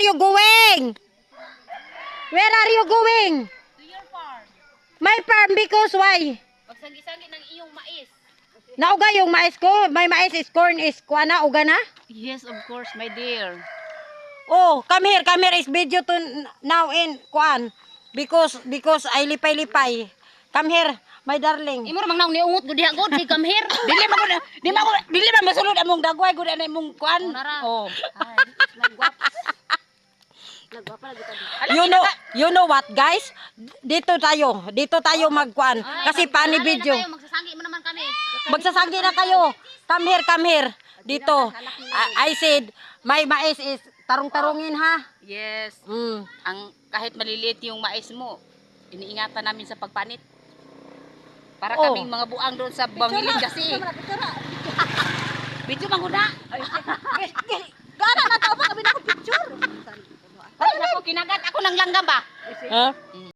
you going? Where are you going? To your farm. My farm because why? Pagsagi-sagi ng iyong mais. Nauga yung mais ko. My mais is corn is kuana uga na. Yes, of course, my dear. Oh, come here is video to now in kuan because I lipay-lipay. Come here, my darling. Imo ra mang naong niungot gud diha gud, come here. Dili man masulod among dagway gud ana imong kuan. Oh. Nagwapa lagi tadi. You know what, guys? Dito tayo magkuan kasi pani video. Magsasangi mo naman kami. Magsasanggi na kayo. Come here. Dito. I said, my mais is tarong-tarongin ha. Yes. Mm. Ang kahit maliliit yung mais mo, iniingatan namin sa pagpanit. Para Oh. kaming mga buang doon sa bangilid kasi. Video manguna. Gana na tao pa kami na ko picture. Ay, nako kinagat ako ng langgam ba? Ha?